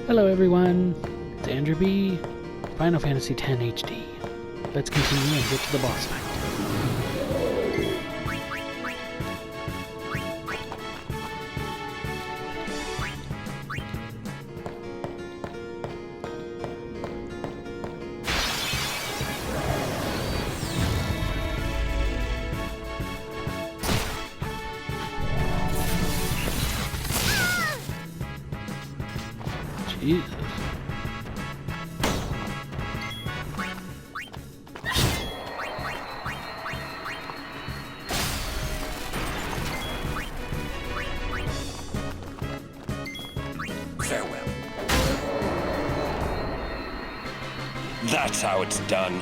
Hello everyone, it's Andrew B, Final Fantasy X HD. Let's continue and get to the boss fight. Jesus. Farewell. That's how it's done.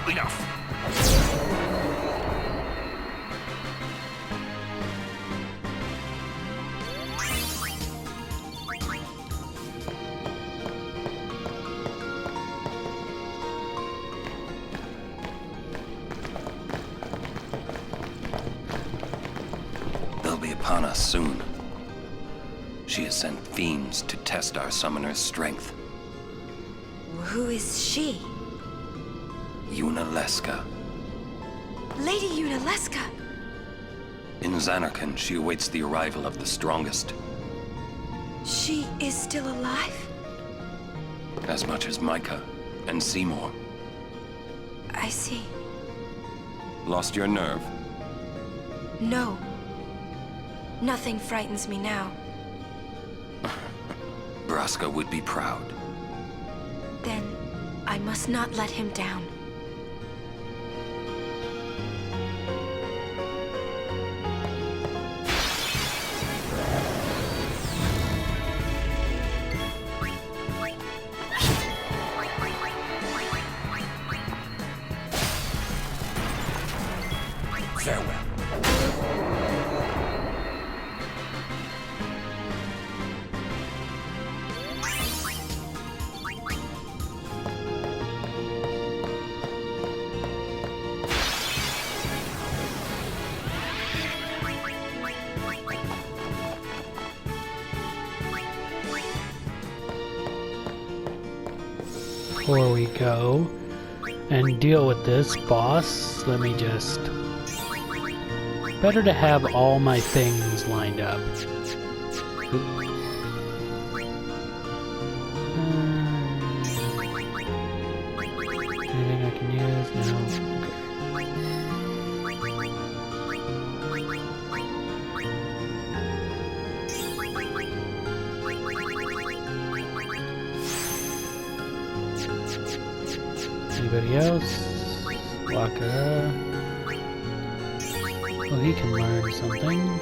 Enough. They'll be upon us soon. She has sent fiends to test our summoner's strength. Who is she? Yunalesca. Lady Yunalesca. In Zanarkand, she awaits the arrival of the strongest. She is still alive? As much as Micah and Seymour. I see. Lost your nerve? No. Nothing frightens me now. Braska would be proud. Then I must not let him down. Farewell. Before we go and deal with this boss, let me just... Better to have all my things lined up. Anything I can use? No. Anybody else? Waka. Oh, he can learn something.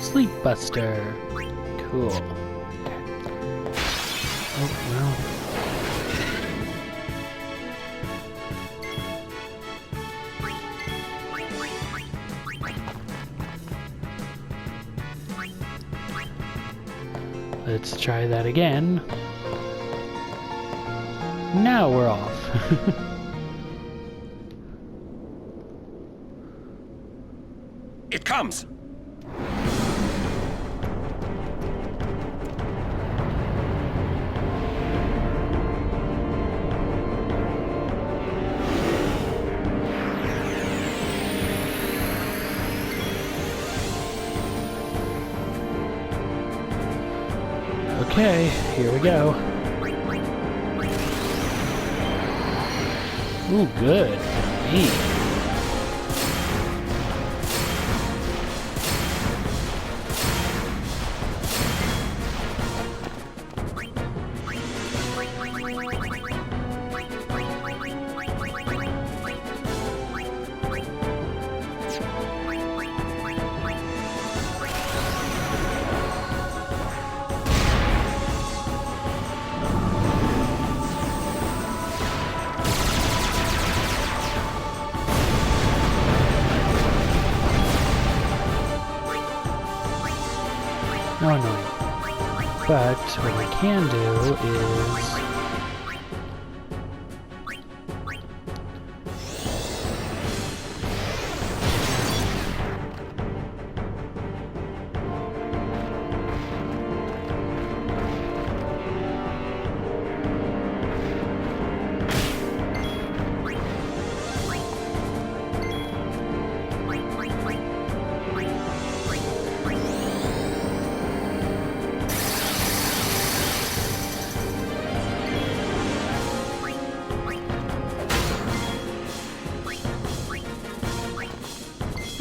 Sleep Buster. Cool. Oh, well. Let's try that again. Now we're off. It comes! Okay, here we go. Ooh, good. Neat. But what I can do is...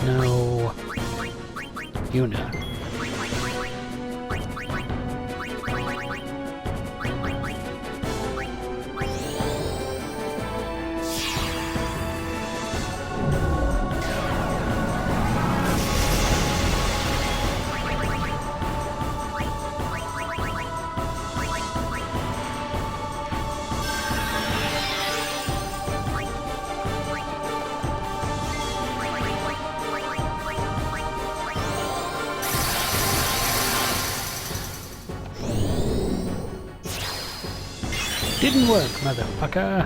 No, Yuna. Didn't work, motherfucker.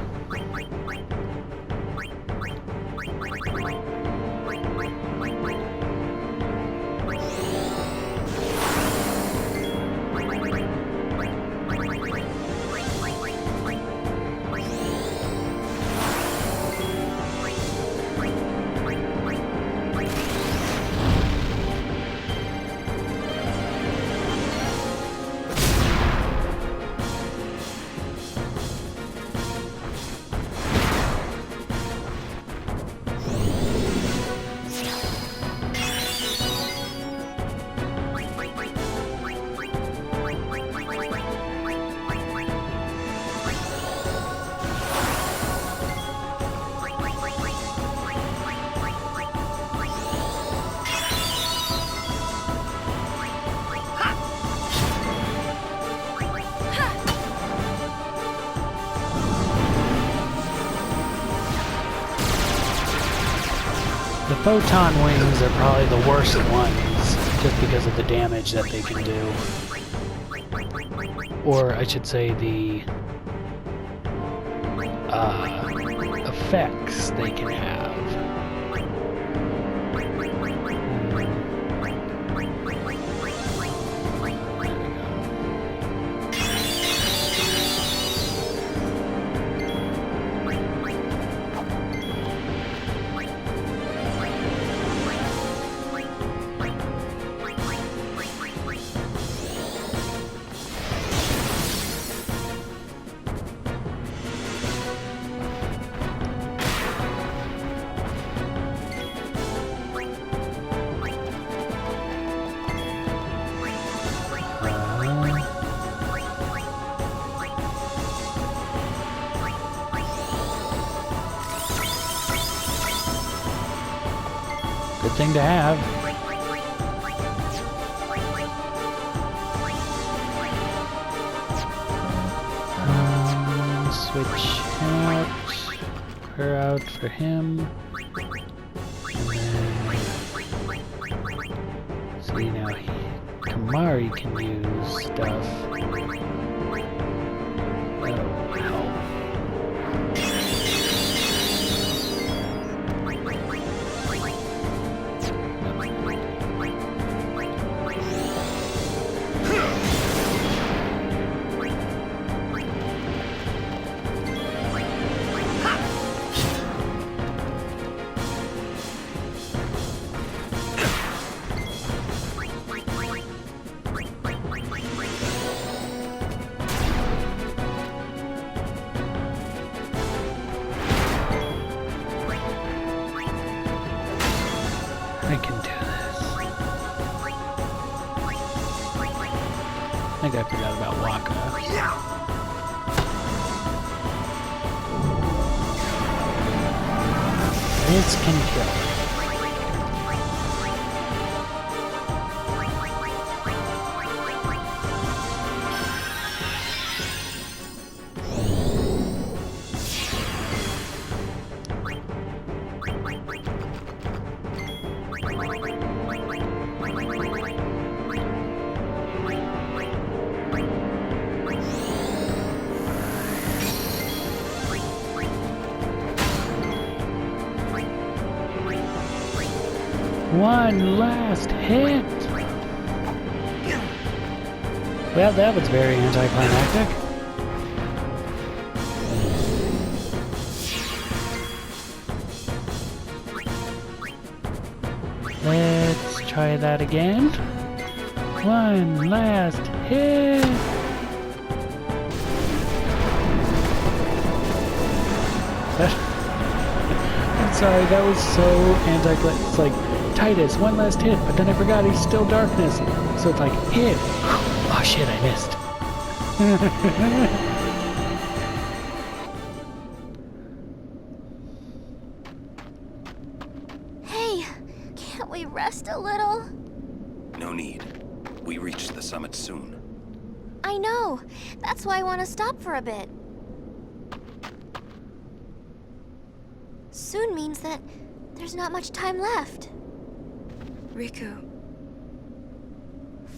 The photon wings are probably the worst ones, just because of the damage that they can do. Or I should say the effects they can have. Good thing to have. Switch out, her out for him. And then, see now, Kamari can use stuff. That'll help. I can do this. I think I forgot about Waka. This can kill. One last hit! Well, that was very anticlimactic. Let's try that again. One last hit! I'm sorry, that was so anticlimactic. It's like, Titus, one last hit, but then I forgot he's still darkness. So it's like, hit! Oh shit, I missed. Hey, can't we rest a little? No need. We reach the summit soon. I know. That's why I want to stop for a bit. Soon means that there's not much time left. Riku,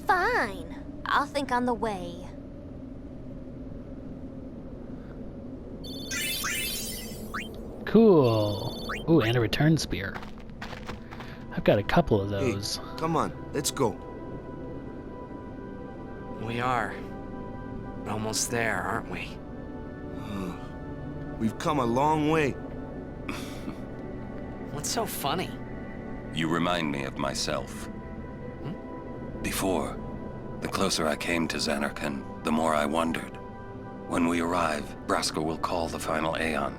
Fine. I'll think on the way. Cool. Ooh, and a return spear. I've got a couple of those. Hey, come on, let's go. We are. Almost there, aren't we? We've come a long way. What's so funny? You remind me of myself. Before, the closer I came to Zanarkand, the more I wondered. When we arrive, Braska will call the final Aeon.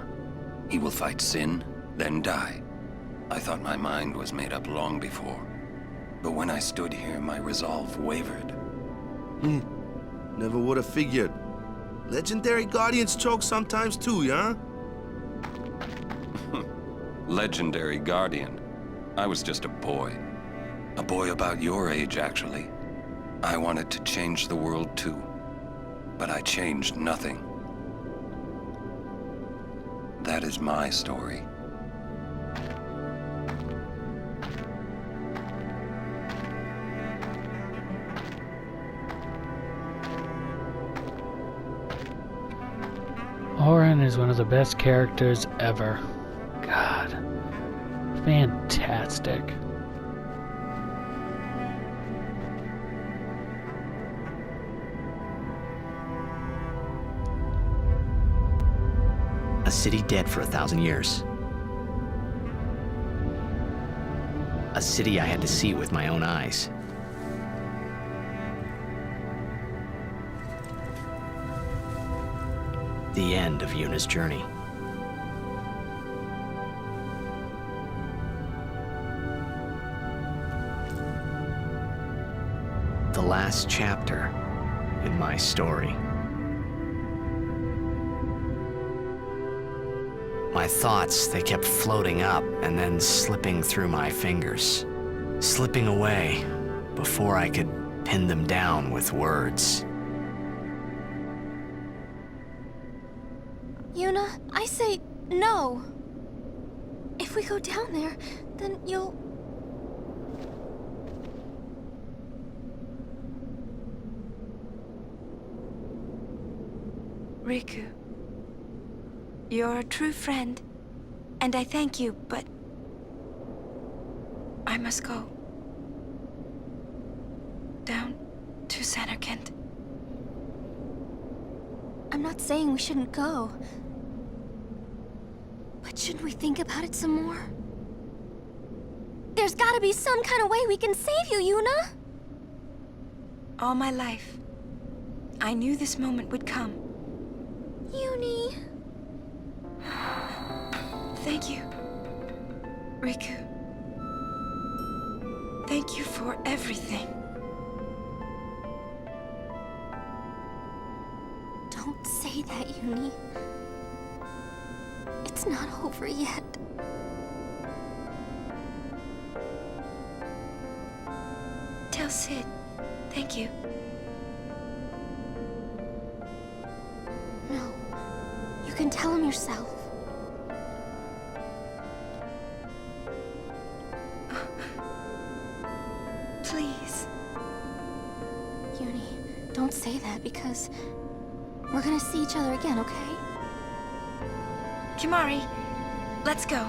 He will fight Sin, then die. I thought my mind was made up long before. But when I stood here, my resolve wavered. Never would have figured. Legendary Guardians choke sometimes too, yeah? Legendary Guardian. I was just a boy. A boy about your age, actually. I wanted to change the world too. But I changed nothing. That is my story. Auron is one of the best characters ever. God. Fantastic. A city dead for 1,000 years. A city I had to see with my own eyes. The end of Yuna's journey. The last chapter in my story. My thoughts, they kept floating up and then slipping through my fingers, slipping away before I could pin them down with words. Yuna, I say no. If we go down there, then you'll... Riku, you're a true friend, and I thank you, but I must go. Down to Zanarkand. I'm not saying we shouldn't go. But shouldn't we think about it some more? There's gotta be some kind of way we can save you, Yuna! All my life, I knew this moment would come. Yuni... Thank you, Riku. Thank you for everything. Don't say that, Yuni. It's not over yet. Tell Sid, thank you. No. You can tell him yourself. Please. Yuni, don't say that because we're gonna see each other again, okay? Kimahri, let's go.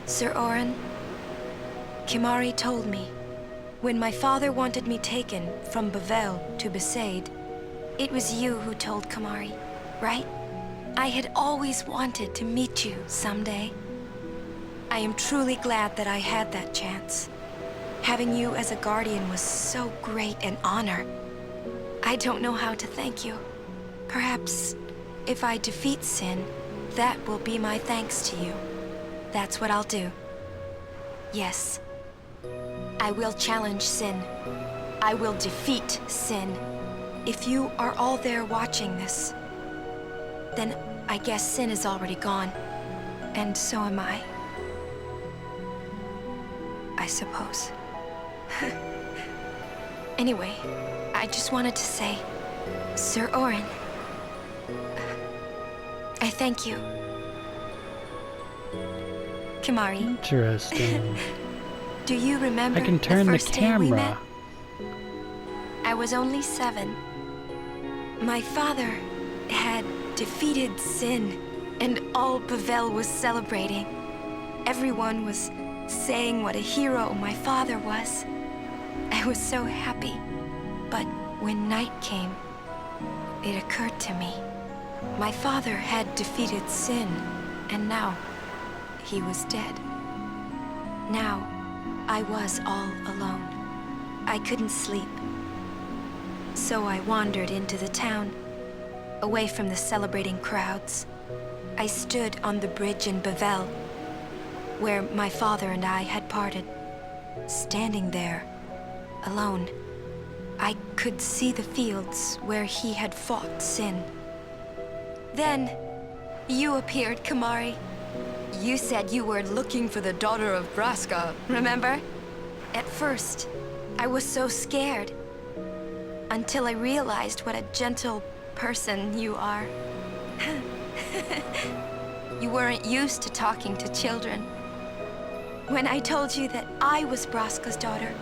Sir Orin, Kimahri told me, when my father wanted me taken from Bavel to Besaid, it was you who told Kimahri, right? I had always wanted to meet you someday. I am truly glad that I had that chance. Having you as a guardian was so great an honor. I don't know how to thank you. Perhaps if I defeat Sin, that will be my thanks to you. That's what I'll do. Yes. I will challenge Sin. I will defeat Sin. If you are all there watching this, then I guess Sin is already gone. And so am I. I suppose. Anyway, I just wanted to say, Sir Orin, I thank you. Kimahri, Interesting. do you remember I can turn the the first day we met? camera. I was only 7. My father had defeated Sin, and all Bavel was celebrating. Everyone was saying what a hero my father was. I was so happy. But when night came, it occurred to me. My father had defeated Sin, and now he was dead. Now, I was all alone. I couldn't sleep. So I wandered into the town, away from the celebrating crowds. I stood on the bridge in Bavel, where my father and I had parted. Standing there, alone, I could see the fields where he had fought Sin. Then, you appeared, Kimahri. You said you were looking for the daughter of Braska, remember? At first, I was so scared. Until I realized what a gentle person you are. You weren't used to talking to children. When I told you that I was Braska's daughter,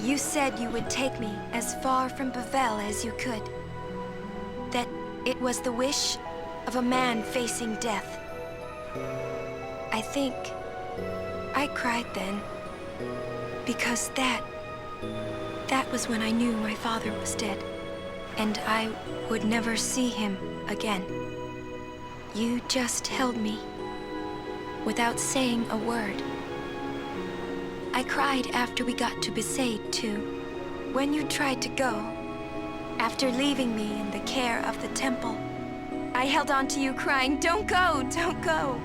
you said you would take me as far from Bavel as you could. That it was the wish of a man facing death. I think I cried then, because that was when I knew my father was dead, and I would never see him again. You just held me, without saying a word. I cried after we got to Besaid, too. When you tried to go, after leaving me in the care of the temple, I held on to you crying, "Don't go, don't go."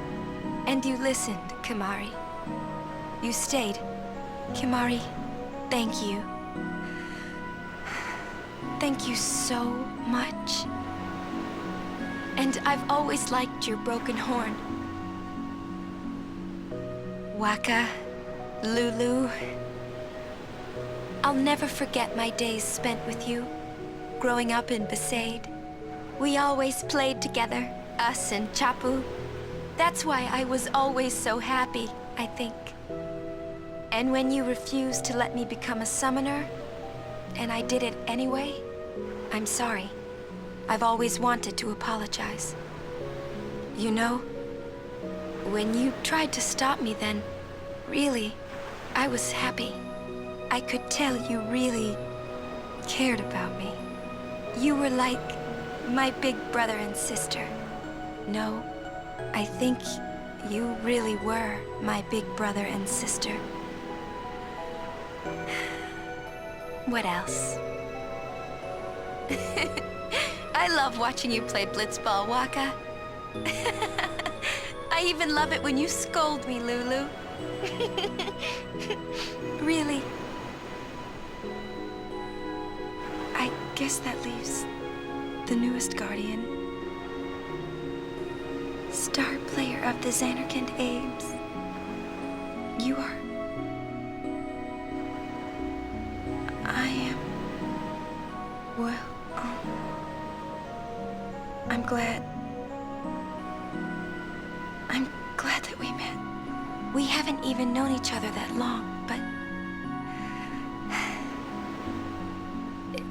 And you listened, Kimahri. You stayed. Kimahri, thank you. Thank you so much. And I've always liked your broken horn. Wakka, Lulu. I'll never forget my days spent with you, growing up in Besaid. We always played together, us and Chapu. That's why I was always so happy, I think. And when you refused to let me become a summoner, and I did it anyway, I'm sorry. I've always wanted to apologize. You know, when you tried to stop me then, really, I was happy. I could tell you really cared about me. You were like my big brother and sister. No, I think you really were my big brother and sister. What else? I love watching you play blitzball, Wakka. I even love it when you scold me, Lulu. Really. I guess that leaves the newest guardian. Star player of the Zanarkand Ames. You are... I am... Well, I'm glad that we met. We haven't even known each other that long, but...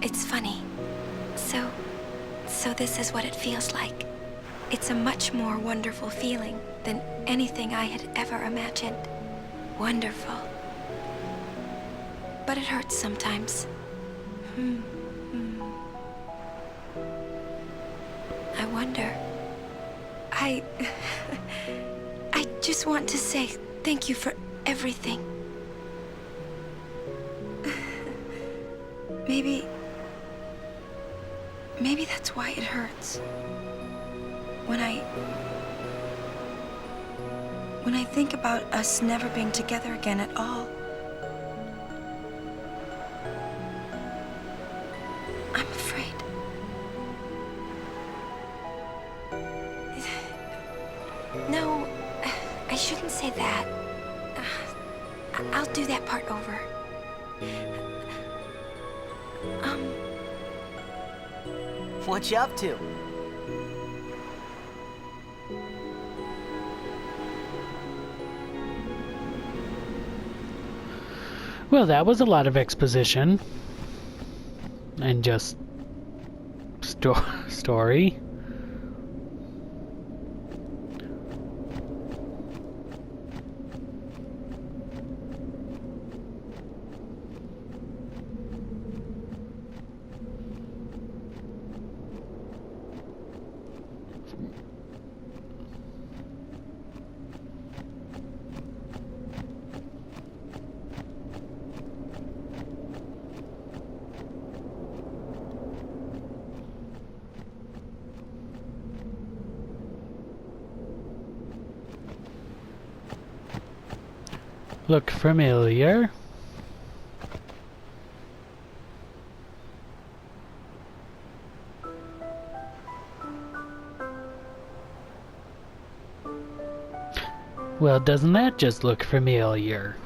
It's funny. So this is what it feels like. It's a much more wonderful feeling than anything I had ever imagined. Wonderful. But it hurts sometimes. I wonder. I just want to say thank you for everything. Maybe that's why it hurts. When I think about us never being together again at all. I'm afraid. No, I shouldn't say that. I'll do that part over. What you up to? Well, that was a lot of exposition. And just story. Look familiar. Well, doesn't that just look familiar?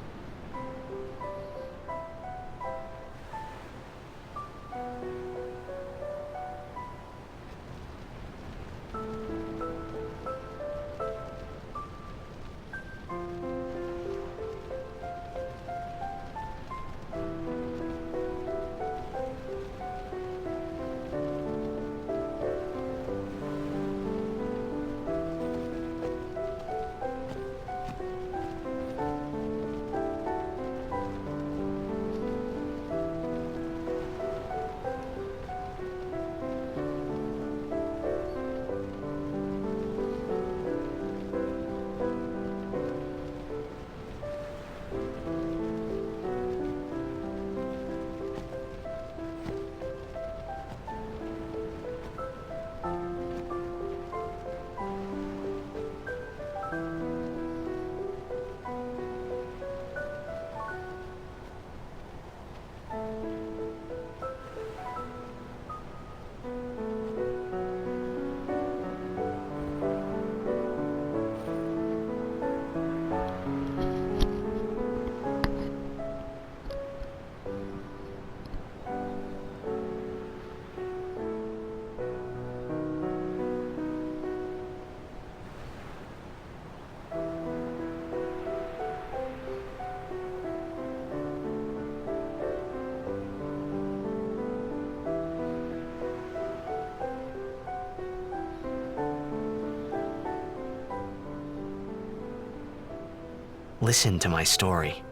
Listen to my story.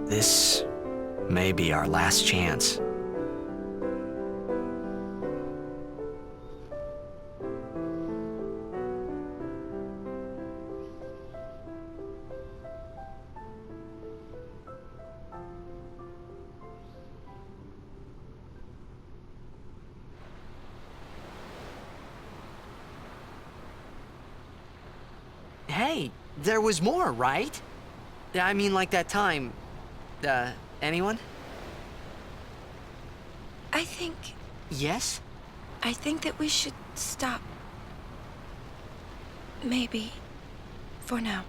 This may be our last chance. Hey, there was more, right? I mean, like that time. Anyone? I think Yes? that we should stop. Maybe. For now.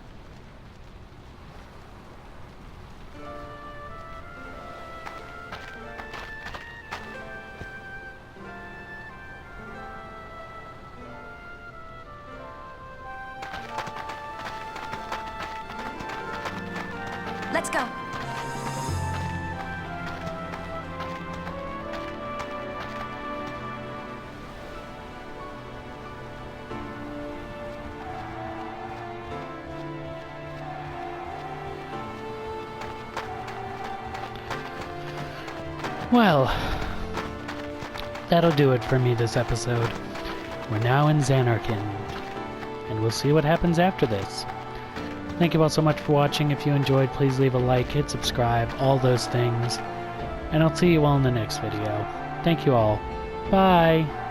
Let's go. Well, that'll do it for me this episode. We're now in Zanarkand, and we'll see what happens after this. Thank you all so much for watching. If you enjoyed, please leave a like, hit subscribe, all those things. And I'll see you all in the next video. Thank you all. Bye!